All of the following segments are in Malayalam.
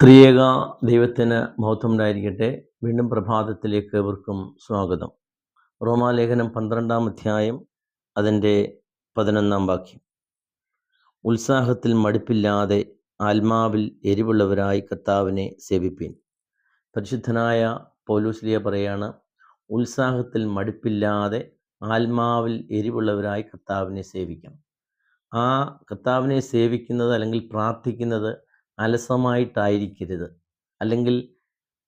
ത്രിയേക ദൈവത്തിന് മഹത്വം ഉണ്ടായിരിക്കട്ടെ. വീണ്ടും പ്രഭാതത്തിലേക്ക് ഏവർക്കും സ്വാഗതം. റോമാലേഖനം 12-ാം അധ്യായം അതിൻ്റെ 11-ാം വാക്യം. ഉത്സാഹത്തിൽ മടുപ്പില്ലാതെ ആത്മാവിൽ എരിവുള്ളവരായി കർത്താവിനെ സേവിപ്പീൻ. പരിശുദ്ധനായ പൗലോസ്ലീഹ പറയാണ്, ഉത്സാഹത്തിൽ മടുപ്പില്ലാതെ ആത്മാവിൽ എരിവുള്ളവരായി കർത്താവിനെ സേവിക്കണം. ആ കർത്താവിനെ സേവിക്കുന്നത് അല്ലെങ്കിൽ പ്രാർത്ഥിക്കുന്നത് അലസമായിട്ടായിരിക്കരുത്, അല്ലെങ്കിൽ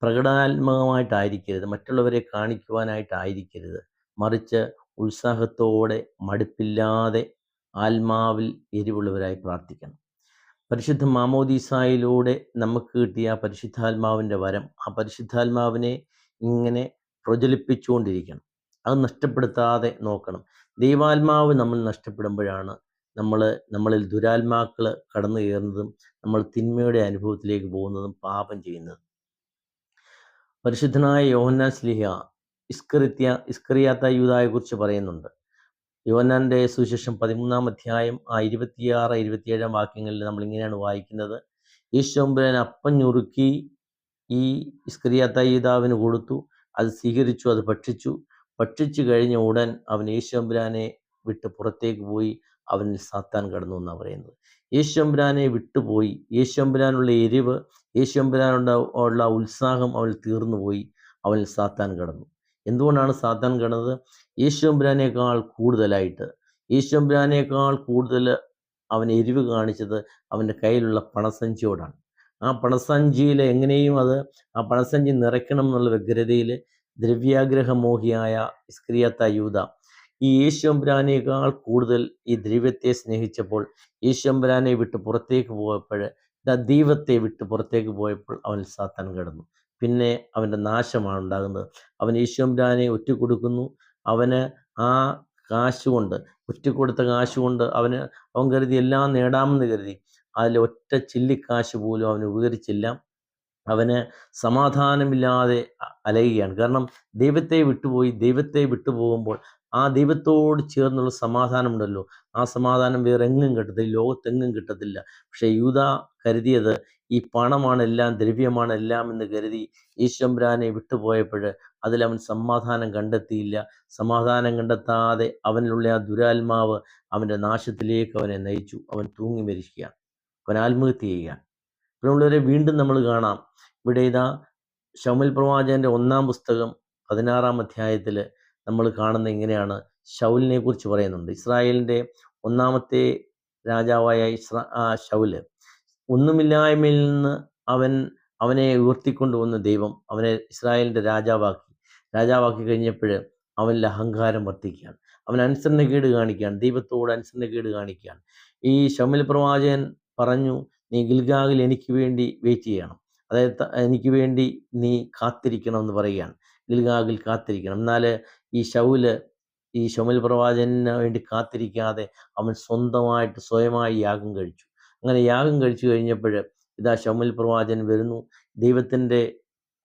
പ്രകടനാത്മകമായിട്ടായിരിക്കരുത്, മറ്റുള്ളവരെ കാണിക്കുവാനായിട്ടായിരിക്കരുത്. മറിച്ച് ഉത്സാഹത്തോടെ മടുപ്പില്ലാതെ ആത്മാവിൽ എരിവുള്ളവരായി പ്രാർത്ഥിക്കണം. പരിശുദ്ധ മാമോദീസായിലൂടെ നമുക്ക് കിട്ടിയ പരിശുദ്ധാത്മാവിൻ്റെ വരം, ആ പരിശുദ്ധാത്മാവിനെ ഇങ്ങനെ പ്രജ്വലിപ്പിച്ചുകൊണ്ടിരിക്കണം. അത് നഷ്ടപ്പെടുത്താതെ നോക്കണം. ദൈവാത്മാവ് നമ്മൾ നഷ്ടപ്പെടുമ്പോഴാണ് നമ്മളിൽ ദുരാത്മാക്കൾ കടന്നു കയറുന്നതും നമ്മൾ തിന്മയുടെ അനുഭവത്തിലേക്ക് പോകുന്നതും പാപം ചെയ്യുന്നതും. പരിശുദ്ധനായ യോഹന്നാൻ ശ്ലീഹ ഇസ്കറിയാത്ത യൂദായെക്കുറിച്ച് പറയുന്നുണ്ട്. യോഹന്നാൻ്റെ സുവിശേഷം 13-ാം അധ്യായം 26-27 വാക്യങ്ങളിൽ നമ്മൾ ഇങ്ങനെയാണ് വായിക്കുന്നത്. യേശുമ്പുരാൻ അപ്പം ഞുറുക്കി ഈ ഇസ്കറിയാത്ത യൂദാവിന് കൊടുത്തു. അത് സ്വീകരിച്ചു, അത് ഭക്ഷിച്ചു കഴിഞ്ഞ ഉടൻ അവൻ യേശുമ്പുരാനെ വിട്ട് പുറത്തേക്ക് പോയി. അവനിൽ സാത്താൻ കടന്നു എന്നാണ് പറയുന്നത്. യേശുമ്പുരാനെ വിട്ടുപോയി. യേശുമ്പുരാനുള്ള എരിവ്, യേശുമ്പുരാനുള്ള ഉത്സാഹം അവൻ തീർന്നുപോയി. അവനിൽ സാത്താൻ കടന്നു. എന്തുകൊണ്ടാണ് സാത്താൻ കടന്നത്? യേശുമ്പുരാനേക്കാൾ കൂടുതൽ അവൻ എരിവ് കാണിച്ചത് അവൻ്റെ കയ്യിലുള്ള പണസഞ്ചിയോടാണ്. ആ പണസഞ്ചിയിൽ എങ്ങനെയും ആ പണസഞ്ചി നിറയ്ക്കണം എന്നുള്ള വ്യഗ്രതയിൽ ദ്രവ്യാഗ്രഹമോഹിയായ ഇസ്കറിയാത്ത യൂദാ ഈ യേശുമ്പുരാനേക്കാൾ കൂടുതൽ ഈ ദ്രവ്യത്തെ സ്നേഹിച്ചപ്പോൾ, യേശുമ്പുരാനെ വിട്ട് പുറത്തേക്ക് പോയപ്പോൾ, ദൈവത്തെ വിട്ട് പുറത്തേക്ക് പോയപ്പോൾ അവൻ സാത്താൻ കടന്നു. പിന്നെ അവൻ്റെ നാശമാണ് ഉണ്ടാകുന്നത്. അവൻ യേശുമ്പുരാനെ ഒറ്റുകൊടുക്കുന്നു. അവന് ആ ഒറ്റുകൊടുത്ത കാശുകൊണ്ട് അവൻ കരുതി എല്ലാം നേടാമെന്ന് കരുതി. അതിൽ ഒറ്റ ചില്ലിക്കാശ് പോലും അവന് ഉപകരിച്ചില്ല. അവന് സമാധാനമില്ലാതെ അലയുകയാണ്. കാരണം ദൈവത്തെ വിട്ടുപോകുമ്പോൾ ആ ദൈവത്തോട് ചേർന്നുള്ള സമാധാനമുണ്ടല്ലോ, ആ സമാധാനം വേറെ എങ്ങും കിട്ടത്തില്ല, ലോകത്തെങ്ങും കിട്ടത്തില്ല. പക്ഷേ യൂദാ കരുതിയത് ഈ പണമാണ് എല്ലാം, ദ്രവ്യമാണ് എല്ലാം എന്ന് കരുതി യേശുമ്പുരാനെ വിട്ടുപോയപ്പോൾ അതിലവൻ സമാധാനം കണ്ടെത്തിയില്ല. സമാധാനം കണ്ടെത്താതെ അവനിലുള്ള ആ ദുരാത്മാവ് അവൻ്റെ നാശത്തിലേക്ക് അവനെ നയിച്ചു. അവൻ തൂങ്ങി മരിക്കുകയാണ്, അവൻ ആത്മഹത്യ ചെയ്യുകയാണ്. പ്രിയമുള്ളവരെ, വീണ്ടും നമ്മൾ കാണാം, ഇവിടെ ഇതാ ശമൂവേൽ പ്രവാചകന്റെ 1-ാം പുസ്തകം 16-ാം അധ്യായത്തിൽ നമ്മൾ കാണുന്ന ഇങ്ങനെയാണ്. ശൗലിനെ കുറിച്ച് പറയുന്നുണ്ട്. ഇസ്രായേലിൻ്റെ 1-ാമത്തെ രാജാവായ ശൗല്, ഒന്നുമില്ലായ്മയിൽ നിന്ന് അവനെ ഉയർത്തിക്കൊണ്ടുവന്ന ദൈവം അവനെ ഇസ്രായേലിൻ്റെ രാജാവാക്കി കഴിഞ്ഞപ്പോൾ അവനിൽ അഹങ്കാരം വർദ്ധിക്കുകയാണ്. അവൻ അനുസരണക്കേട് കാണിക്കുകയാണ്, ദൈവത്തോട് അനുസരണക്കേട് കാണിക്കുകയാണ്. ഈ ശമൂവേൽ പ്രവാചകൻ പറഞ്ഞു, നീ ഗിൽഗാലിൽ എനിക്ക് വേണ്ടി വെയിറ്റ് ചെയ്യണം, അതായത് എനിക്ക് വേണ്ടി നീ കാത്തിരിക്കണം എന്ന് പറയുകയാണ്. ഗിൽഗാലിൽ കാത്തിരിക്കണം. എന്നാൽ ഈ ശമൂവേൽ പ്രവാചകന് വേണ്ടി കാത്തിരിക്കാതെ അവൻ സ്വയമായി യാഗം കഴിച്ചു. അങ്ങനെ യാഗം കഴിച്ചു കഴിഞ്ഞപ്പോൾ ഇതാ ശമൂവേൽ പ്രവാചകൻ വരുന്നു. ദൈവത്തിൻ്റെ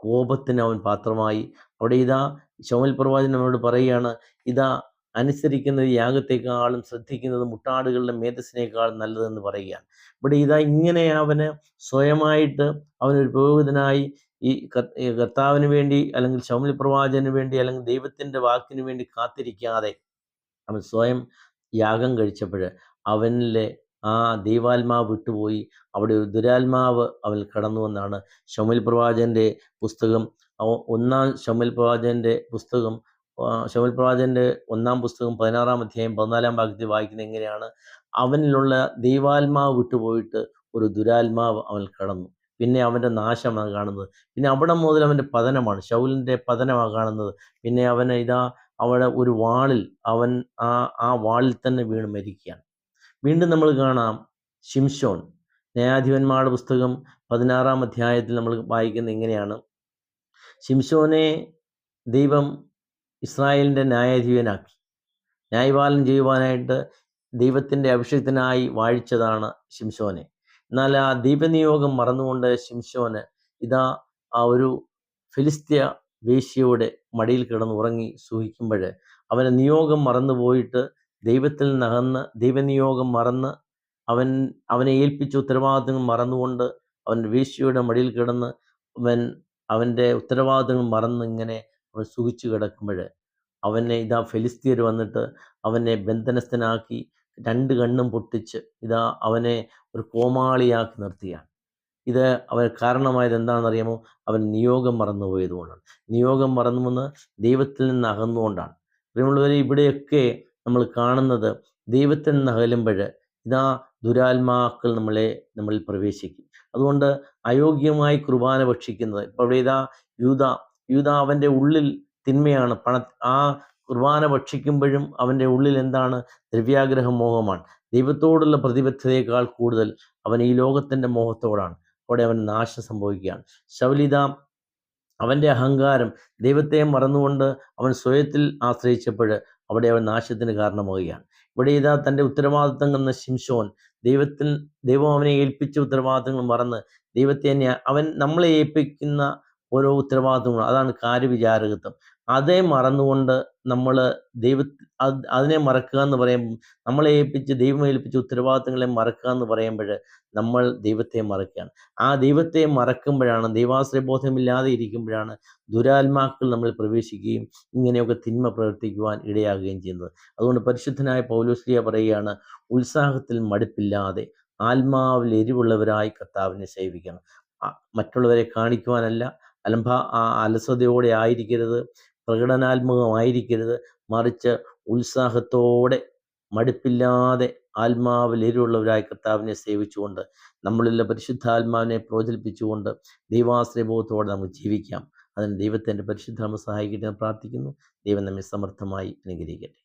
കോപത്തിന് അവൻ പാത്രമായി. അവിടെ ഇതാ ശമൂവേൽ പ്രവാചകൻ അവനോട് പറയുകയാണ്, ഇതാ അനുസരിക്കുന്നത് യാഗത്തെക്കാളും ശ്രദ്ധിക്കുന്നത് മുട്ടാടുകളുടെ മേധസ്സിനേക്കാളും നല്ലതെന്ന് പറയുകയാണ്. ഇവിടെ ഇതാ ഇങ്ങനെ അവന് സ്വയമായിട്ട് അവനൊരു പുരോഹിതനായി ഈ കർത്താവിന് വേണ്ടി, അല്ലെങ്കിൽ ശമൂവേൽ പ്രവാചകന് വേണ്ടി, അല്ലെങ്കിൽ ദൈവത്തിൻ്റെ വാക്കിന് വേണ്ടി കാത്തിരിക്കാതെ അവൻ സ്വയം യാഗം കഴിച്ചപ്പോൾ അവനിലെ ആ ദൈവാത്മാവ് വിട്ടുപോയി. അവിടെ ഒരു ദുരാത്മാവ് അവനിൽ കടന്നു എന്നാണ് ശമൂവേൽ പ്രവാചകന്റെ പുസ്തകം. ശമൂവേൽ പ്രവാചകന്റെ 1-ാം പുസ്തകം 16-ാം അധ്യായം 14-ാം വാക്യത്തിൽ വായിക്കുന്നത് എങ്ങനെയാണ്? അവനിലുള്ള ദൈവാത്മാവ് വിട്ടുപോയിട്ട് ഒരു ദുരാത്മാവ് അവൻ കടന്നു. പിന്നെ അവൻ്റെ നാശമാണ് കാണുന്നത്. പിന്നെ അവിടെ മുതൽ അവൻ്റെ പതനമാണ്, ശൗലിൻ്റെ പതനമാണ് കാണുന്നത്. പിന്നെ അവന് അവിടെ ഒരു വാളിൽ ആ വാളിൽ തന്നെ വീണ് മരിക്കുകയാണ്. വീണ്ടും നമ്മൾ കാണാം ശിംശോൻ. ന്യായാധിപന്മാരുടെ പുസ്തകം 16-ാം അധ്യായത്തിൽ നമ്മൾ വായിക്കുന്നത് ഇങ്ങനെയാണ്. ശിംശോനെ ദൈവം ഇസ്രായേലിൻ്റെ ന്യായാധിപനാക്കി, ന്യായപാലനം ചെയ്യുവാനായിട്ട് ദൈവത്തിൻ്റെ അഭിഷേകത്തിനായി വാഴിച്ചതാണ് ശിംശോനെ. എന്നാൽ ആ ദൈവനിയോഗം മറന്നുകൊണ്ട് ശിംശോന് ആ ഒരു ഫിലിസ്ത്യ വേശ്യയുടെ മടിയിൽ കിടന്നുറങ്ങി സൂഹിക്കുമ്പോൾ അവൻ്റെ നിയോഗം മറന്നുപോയിട്ട് ദൈവത്തിൽ നിന്നകന്ന്, ദൈവനിയോഗം മറന്ന് അവനെ ഏൽപ്പിച്ച ഉത്തരവാദിത്തങ്ങൾ മറന്നുകൊണ്ട് അവൻ വേശ്യയുടെ മടിയിൽ കിടന്ന് അവൻ അവൻ്റെ ഉത്തരവാദിത്തങ്ങൾ മറന്ന് ഇങ്ങനെ അവൻ സുഖിച്ചു കിടക്കുമ്പോൾ അവനെ ഇതാ ഫെലിസ്തീയർ വന്നിട്ട് അവനെ ബന്ധനസ്ഥനാക്കി 2 കണ്ണും പൊട്ടിച്ച് ഇതാ അവനെ ഒരു കോമാളിയാക്കി നിർത്തിയാണ്. ഇത് അവന് കാരണമായത് എന്താണെന്നറിയാമോ? അവൻ നിയോഗം മറന്നുപോയതുകൊണ്ടാണ്. നിയോഗം മറന്നുവെന്ന് ദൈവത്തിൽ നിന്ന് അകന്നുകൊണ്ടാണ്. പ്രിയമുള്ളവരെ, ഇവിടെയൊക്കെ നമ്മൾ കാണുന്നത് ദൈവത്തിൽ നിന്ന് അകലുമ്പോൾ ഇതാ ദുരാത്മാക്കൾ നമ്മളിൽ പ്രവേശിക്കും. അതുകൊണ്ട് അയോഗ്യമായി കുർബാന ഭക്ഷിക്കുന്നത്, ഇപ്പോൾ ഇവിടെ ഇതാ യൂദാ യൂദാ അവൻ്റെ ഉള്ളിൽ തിന്മയാണ്. ആ കുർബാന ഭക്ഷിക്കുമ്പോഴും അവൻ്റെ ഉള്ളിൽ എന്താണ്? ദ്രവ്യാഗ്രഹ മോഹമാണ്. ദൈവത്തോടുള്ള പ്രതിബദ്ധതയേക്കാൾ കൂടുതൽ അവൻ ഈ ലോകത്തിൻ്റെ മോഹത്തോടാണ്. അവിടെ അവൻ നാശം സംഭവിക്കുകയാണ്. ശൗലിത അവൻ്റെ അഹങ്കാരം, ദൈവത്തെ മറന്നുകൊണ്ട് അവൻ സ്വയത്തിൽ ആശ്രയിച്ചപ്പോൾ അവിടെ അവൻ നാശത്തിന് കാരണമാവുകയാണ്. ഇവിടെ ഇതാ തൻ്റെ ഉത്തരവാദിത്തങ്ങൾ എന്ന ശിംശോൻ ദൈവം അവനെ ഏൽപ്പിച്ച ഉത്തരവാദിത്തങ്ങൾ മറന്ന് ദൈവത്തെ അവൻ നമ്മളെ ഏൽപ്പിക്കുന്ന ഓരോ ഉത്തരവാദിത്തങ്ങളും, അതാണ് കാര്യവിചാരകത്വം. അതേ മറന്നുകൊണ്ട് നമ്മൾ അതിനെ മറക്കുക എന്ന് പറയുമ്പോൾ, ദൈവം ഏൽപ്പിച്ച ഉത്തരവാദിത്തങ്ങളെ മറക്കുക എന്ന് പറയുമ്പോൾ നമ്മൾ ദൈവത്തെ മറക്കുകയാണ്. ആ ദൈവത്തെ മറക്കുമ്പോഴാണ്, ദൈവാശ്രയബോധമില്ലാതെ ഇരിക്കുമ്പോഴാണ് ദുരാത്മാക്കൾ നമ്മൾ പ്രവേശിക്കുകയും ഇങ്ങനെയൊക്കെ തിന്മ പ്രവർത്തിക്കുവാൻ ഇടയാകുകയും ചെയ്യുന്നത്. അതുകൊണ്ട് പരിശുദ്ധനായ പൗലോസ്ലീഹ പറയുകയാണ്, ഉത്സാഹത്തിൽ മടുപ്പില്ലാതെ ആത്മാവിൽ എരിവുള്ളവരായി കർത്താവിനെ സേവിക്കണം. മറ്റുള്ളവരെ കാണിക്കുവാനല്ല, അലസതയോടെ ആയിരിക്കരുത്, പ്രകടനാത്മകമായിരിക്കരുത്, മറിച്ച് ഉത്സാഹത്തോടെ മടുപ്പില്ലാതെ ആത്മാവിൽ എരിവുള്ളവരായി കർത്താവിനെ സേവിച്ചുകൊണ്ട് നമ്മളിലുള്ള പരിശുദ്ധാത്മാവിനെ പ്രോജ്വലിപ്പിച്ചുകൊണ്ട് ദൈവാശ്രയബോധത്തോടെ നമുക്ക് ജീവിക്കാം. അതിന് ദൈവത്തിൻ്റെ പരിശുദ്ധ നമ്മെ സഹായിക്കട്ടെ എന്ന് പ്രാർത്ഥിക്കുന്നു. ദൈവം നമ്മെ സമർത്ഥമായി അനുഗ്രഹിക്കട്ടെ.